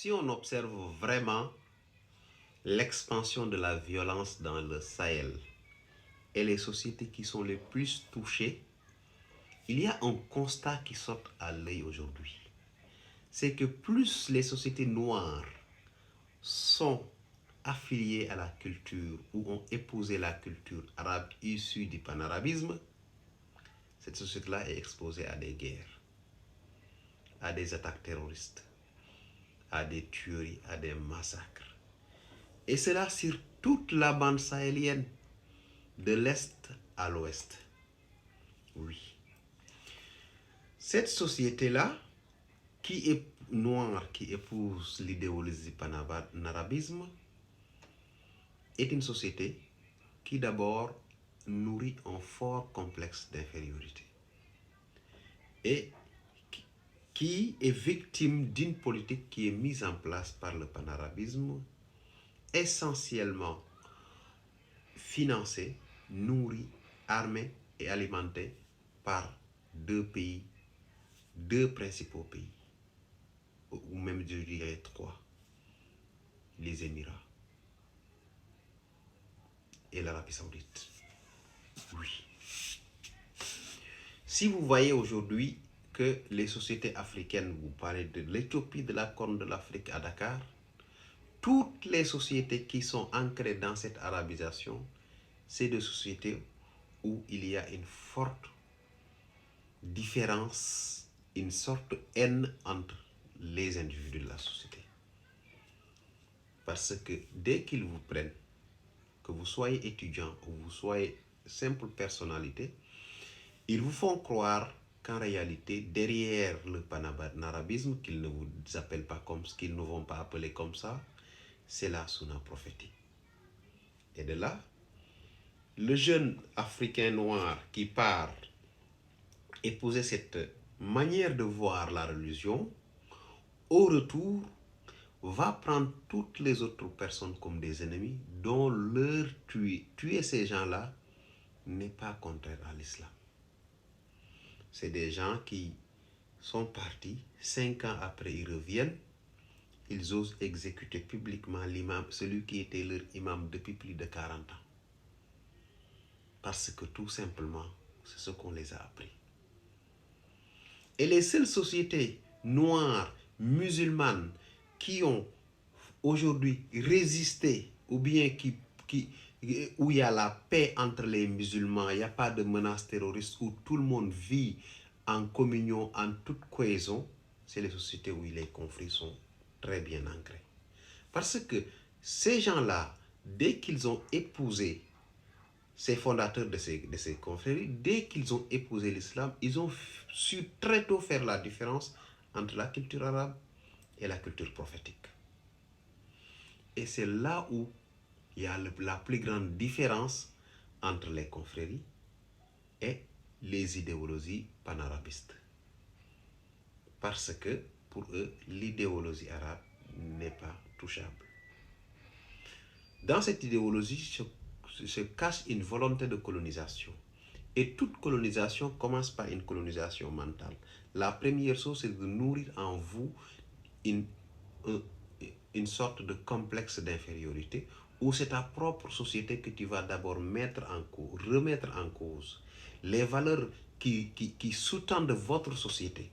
Si on observe vraiment l'expansion de la violence dans le Sahel et les sociétés qui sont les plus touchées, il y a un constat qui saute à l'œil aujourd'hui. C'est que plus les sociétés noires sont affiliées à la culture ou ont épousé la culture arabe issue du panarabisme, cette société-là est exposée à des guerres, à des attaques terroristes, à des tueries, à des massacres. Et cela sur toute la bande sahélienne, de l'Est à l'Ouest. Oui. Cette société-là, qui est noire, qui épouse l'idéologie du panarabisme, est une société qui d'abord nourrit un fort complexe d'infériorité et qui est victime d'une politique qui est mise en place par le panarabisme, essentiellement financée, nourrie, armée et alimentée par deux principaux pays, ou même je dirais trois, les Émirats et l'Arabie Saoudite. Oui. Si vous voyez aujourd'hui que les sociétés africaines, vous parlez de l'Éthiopie, de la Corne de l'Afrique à Dakar, toutes les sociétés qui sont ancrées dans cette arabisation, c'est des sociétés où il y a une forte différence, une sorte de haine entre les individus de la société. Parce que dès qu'ils vous prennent, que vous soyez étudiant ou vous soyez simple personnalité, ils vous font croire qu'en réalité, derrière le panarabisme, qu'ils ne vous appellent pas comme ce qu'ils ne vont pas appeler comme ça, c'est la sunna prophétique. Et de là, le jeune africain noir qui part épouser cette manière de voir la religion, au retour, va prendre toutes les autres personnes comme des ennemis, dont leur tuer ces gens-là n'est pas contraire à l'islam. C'est des gens qui sont partis, 5 ans après ils reviennent, ils osent exécuter publiquement l'imam, celui qui était leur imam depuis plus de 40 ans. Parce que tout simplement, c'est ce qu'on les a appris. Et les seules sociétés noires, musulmanes, qui ont aujourd'hui résisté, ou bien où il y a la paix entre les musulmans, il n'y a pas de menace terroriste, où tout le monde vit en communion, en toute cohésion, c'est les sociétés où les conflits sont très bien ancrés. Parce que ces gens-là, dès qu'ils ont épousé ces fondateurs de ces confréries, dès qu'ils ont épousé l'islam, ils ont su très tôt faire la différence entre la culture arabe et la culture prophétique. Et c'est là où il y a la plus grande différence entre les confréries et les idéologies panarabistes. Parce que pour eux, l'idéologie arabe n'est pas touchable. Dans cette idéologie se cache une volonté de colonisation. Et toute colonisation commence par une colonisation mentale. La première chose, c'est de nourrir en vous une sorte de complexe d'infériorité où c'est ta propre société que tu vas d'abord remettre en cause. Les valeurs qui sous-tendent votre société,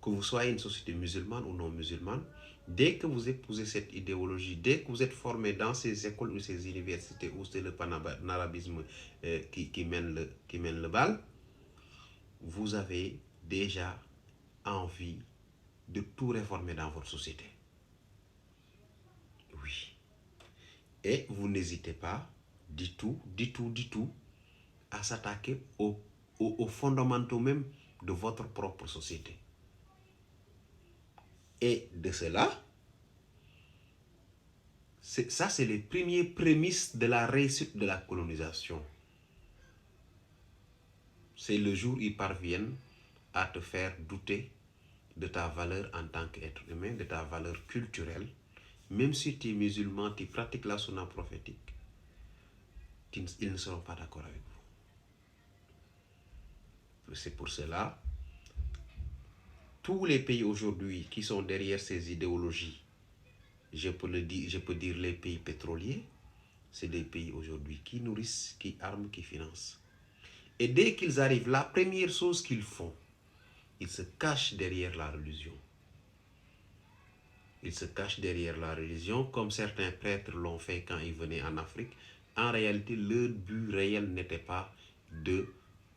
que vous soyez une société musulmane ou non musulmane, dès que vous épousez cette idéologie, dès que vous êtes formé dans ces écoles ou ces universités où c'est le panarabisme qui mène le bal, vous avez déjà envie de tout réformer dans votre société. Oui. Et vous n'hésitez pas du tout, à s'attaquer aux fondamentaux même de votre propre société. Et de cela, ça c'est les premières prémices de la réussite de la colonisation. C'est le jour où ils parviennent à te faire douter de ta valeur en tant qu'être humain, de ta valeur culturelle. Même si tu es musulman, tu pratiques la sunna prophétique, ils ne seront pas d'accord avec vous. C'est pour cela, tous les pays aujourd'hui qui sont derrière ces idéologies, je peux dire les pays pétroliers, c'est des pays aujourd'hui qui nourrissent, qui arment, qui financent. Et dès qu'ils arrivent, la première chose qu'ils font, ils se cachent derrière la religion. Ils se cachent derrière la religion, comme certains prêtres l'ont fait quand ils venaient en Afrique. En réalité, leur but réel n'était pas de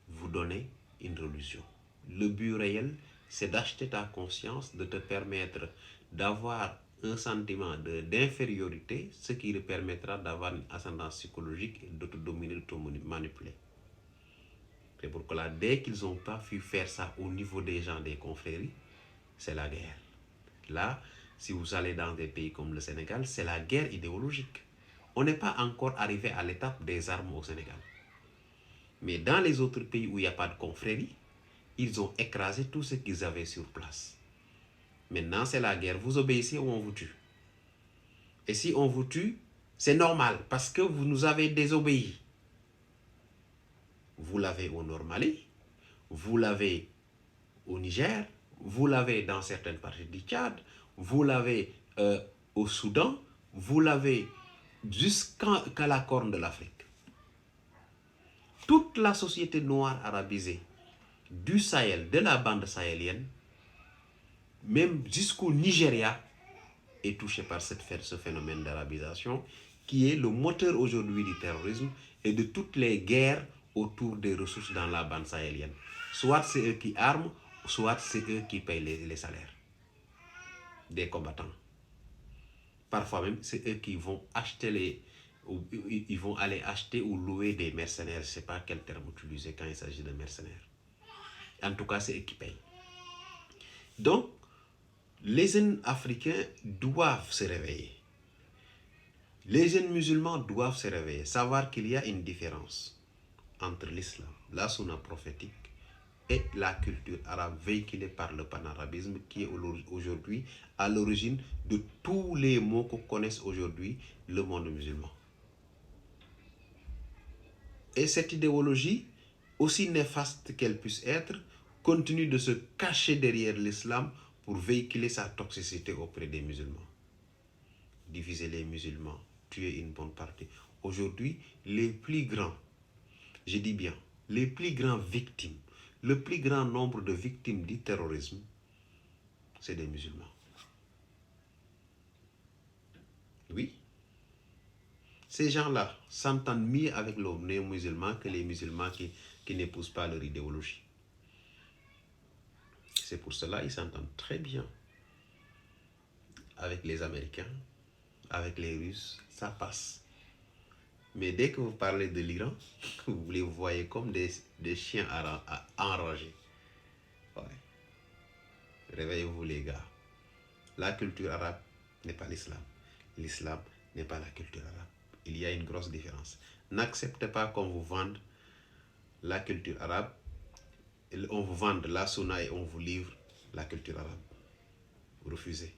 vous donner une religion. Le but réel, c'est d'acheter ta conscience, de te permettre d'avoir un sentiment d'infériorité, ce qui te permettra d'avoir une ascendance psychologique et de te dominer, de te manipuler. C'est pourquoi là, dès qu'ils n'ont pas pu faire ça au niveau des gens des confréries, c'est la guerre. Là, si vous allez dans des pays comme le Sénégal, c'est la guerre idéologique. On n'est pas encore arrivé à l'étape des armes au Sénégal. Mais dans les autres pays où il n'y a pas de confrérie, ils ont écrasé tout ce qu'ils avaient sur place. Maintenant, c'est la guerre. Vous obéissez ou on vous tue. Et si on vous tue, c'est normal parce que vous nous avez désobéi. Vous l'avez au Nord-Mali, vous l'avez au Niger, vous l'avez dans certaines parties du Tchad, vous l'avez au Soudan, vous l'avez jusqu'à la Corne de l'Afrique. Toute la société noire arabisée du Sahel, de la bande sahélienne, même jusqu'au Nigeria, est touchée par ce phénomène d'arabisation qui est le moteur aujourd'hui du terrorisme et de toutes les guerres autour des ressources dans la bande sahélienne. Soit c'est eux qui arment, soit c'est eux qui payent les salaires des combattants. Parfois même, c'est eux qui vont acheter ils vont aller acheter ou louer des mercenaires. Je ne sais pas quel terme utiliser quand il s'agit de mercenaires. En tout cas, c'est eux qui payent. Donc, les jeunes africains doivent se réveiller. Les jeunes musulmans doivent se réveiller, savoir qu'il y a une différence entre l'islam, la sunna prophétique et la culture arabe véhiculée par le panarabisme qui est aujourd'hui à l'origine de tous les maux que connaissent aujourd'hui le monde musulman. Et cette idéologie, aussi néfaste qu'elle puisse être, continue de se cacher derrière l'islam pour véhiculer sa toxicité auprès des musulmans. Diviser les musulmans, tuer une bonne partie. Aujourd'hui, les plus grands, je dis bien, les plus grands victimes, le plus grand nombre de victimes du terrorisme, c'est des musulmans. Oui. Ces gens-là s'entendent mieux avec les néo-musulmans que les musulmans qui n'épousent pas leur idéologie. C'est pour cela qu'ils s'entendent très bien avec les Américains, avec les Russes, ça passe. Mais dès que vous parlez de l'Iran, vous les voyez comme des chiens enragés. Ouais. Réveillez-vous les gars. La culture arabe n'est pas l'islam. L'islam n'est pas la culture arabe. Il y a une grosse différence. N'acceptez pas qu'on vous vende la culture arabe, on vous vende la sunna et on vous livre la culture arabe. Vous refusez.